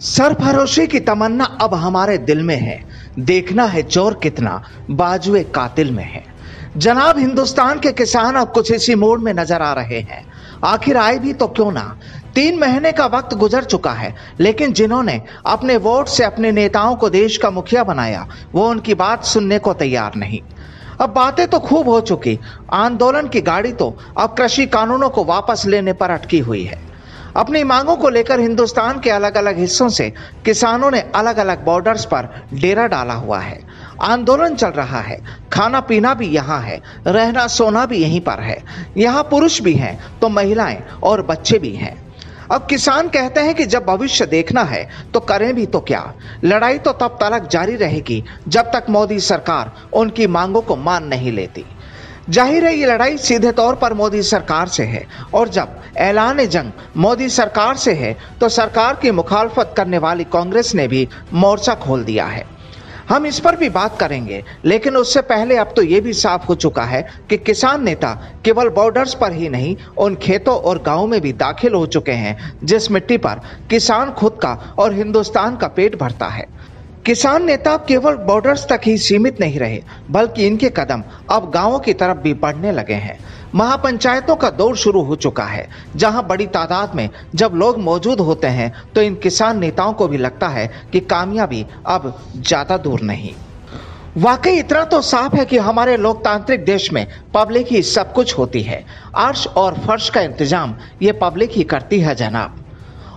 सरफरोशी की तमन्ना अब हमारे दिल में है। देखना है जोर कितना बाजुए कातिल में है। जनाब, हिंदुस्तान के किसान अब कुछ इसी मोड़ में नजर आ रहे हैं। आखिर आए भी तो क्यों ना। 3 महीने का वक्त गुजर चुका है, लेकिन जिन्होंने अपने वोट से अपने नेताओं को देश का मुखिया बनाया, वो उनकी बात सुनने को तैयार नहीं। अब बातें तो खूब हो चुकी, आंदोलन की गाड़ी तो अब कृषि कानूनों को वापस लेने पर अटकी हुई है। अपनी मांगों को लेकर हिंदुस्तान के अलग अलग हिस्सों से किसानों ने अलग अलग बॉर्डर्स पर डेरा डाला हुआ है। आंदोलन चल रहा है, खाना पीना भी यहाँ है, रहना सोना भी यहीं पर है। यहाँ पुरुष भी हैं तो महिलाएं और बच्चे भी हैं। अब किसान कहते हैं कि जब भविष्य देखना है तो करें भी तो क्या। लड़ाई तो तब तक जारी रहेगी जब तक मोदी सरकार उनकी मांगों को मान नहीं लेती। जाहिर है ये लड़ाई सीधे तौर पर मोदी सरकार से है, और जब ऐलान जंग मोदी सरकार से है तो सरकार की मुखालफत करने वाली कांग्रेस ने भी मोर्चा खोल दिया है। हम इस पर भी बात करेंगे, लेकिन उससे पहले अब तो ये भी साफ हो चुका है कि किसान नेता केवल बॉर्डर्स पर ही नहीं, उन खेतों और गांवों में भी दाखिल हो चुके हैं जिस मिट्टी पर किसान खुद का और हिंदुस्तान का पेट भरता है। किसान नेता अब केवल बॉर्डर्स तक ही सीमित नहीं रहे, बल्कि इनके कदम अब गांवों की तरफ भी बढ़ने लगे हैं। महापंचायतों का दौर शुरू हो चुका है, जहां बड़ी तादाद में जब लोग मौजूद होते हैं तो इन किसान नेताओं को भी लगता है कि कामयाबी अब ज्यादा दूर नहीं। वाकई इतना तो साफ है कि हमारे लोकतांत्रिक देश में पब्लिक ही सब कुछ होती है। अर्श और फर्श का इंतजाम ये पब्लिक ही करती है जनाब।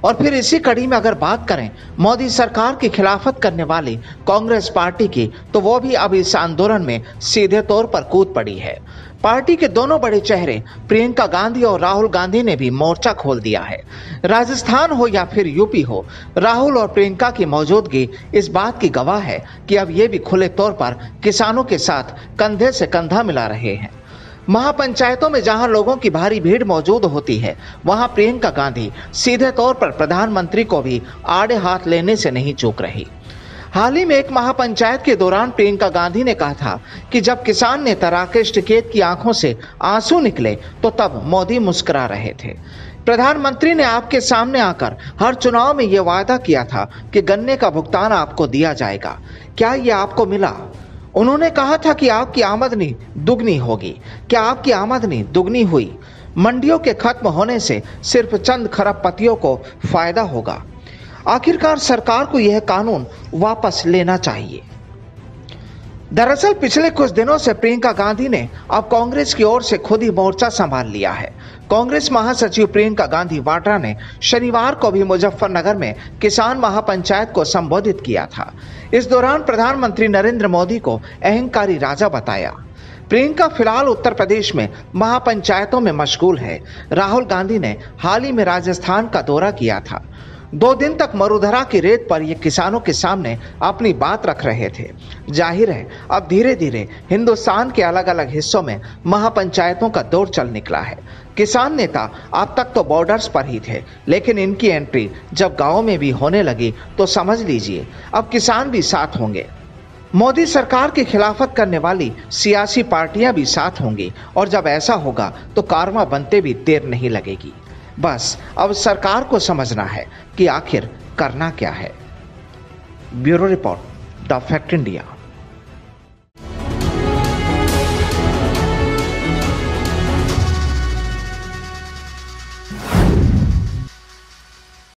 और फिर इसी कड़ी में अगर बात करें मोदी सरकार की खिलाफत करने वाली कांग्रेस पार्टी की, तो वो भी अब इस आंदोलन में सीधे तौर पर कूद पड़ी है। पार्टी के दोनों बड़े चेहरे प्रियंका गांधी और राहुल गांधी ने भी मोर्चा खोल दिया है। राजस्थान हो या फिर यूपी हो, राहुल और प्रियंका की मौजूदगी इस बात की गवाह है कि अब ये भी खुले तौर पर किसानों के साथ कंधे से कंधा मिला रहे हैं। महापंचायतों में जहां लोगों की भारी भीड़ मौजूद होती है, वहां प्रियंका गांधी सीधे तौर पर प्रधानमंत्री को भी आड़े हाथ लेने से नहीं चूक रही। हाल ही में एक महापंचायत के दौरान प्रियंका गांधी ने कहा था कि जब किसान नेता राकेश टिकैत की आंखों से आंसू निकले तो तब मोदी मुस्कुरा रहे थे। प्रधानमंत्री ने आपके सामने आकर हर चुनाव में यह वायदा किया था कि गन्ने का भुगतान आपको दिया जाएगा। क्या यह आपको मिला? उन्होंने कहा था कि आपकी आमदनी दुगनी होगी। क्या आपकी आमदनी दुगनी हुई? मंडियों के खत्म होने से सिर्फ चंद खरबपतियों को फायदा होगा। आखिरकार सरकार को यह कानून वापस लेना चाहिए। दरअसल पिछले कुछ दिनों से प्रियंका गांधी ने अब कांग्रेस की ओर से खुद ही मोर्चा संभाल लिया है। कांग्रेस महासचिव प्रियंका गांधी वाड्रा ने शनिवार को भी मुजफ्फरनगर में किसान महापंचायत को संबोधित किया था। इस दौरान प्रधानमंत्री नरेंद्र मोदी को अहंकारी राजा बताया। प्रियंका फिलहाल उत्तर प्रदेश में महापंचायतों में मशगूल है। राहुल गांधी ने हाल ही में राजस्थान का दौरा किया था। 2 दिन तक मरुधरा की रेत पर ये किसानों के सामने अपनी बात रख रहे थे। जाहिर है अब धीरे धीरे हिंदुस्तान के अलग अलग हिस्सों में महापंचायतों का दौर चल निकला है। किसान नेता अब तक तो बॉर्डर्स पर ही थे, लेकिन इनकी एंट्री जब गांवों में भी होने लगी तो समझ लीजिए अब किसान भी साथ होंगे। मोदी सरकार की खिलाफत करने वाली सियासी पार्टियां भी साथ होंगी, और जब ऐसा होगा तो कारवां बनते भी देर नहीं लगेगी। बस अब सरकार को समझना है कि आखिर करना क्या है। Bureau report, the fact India.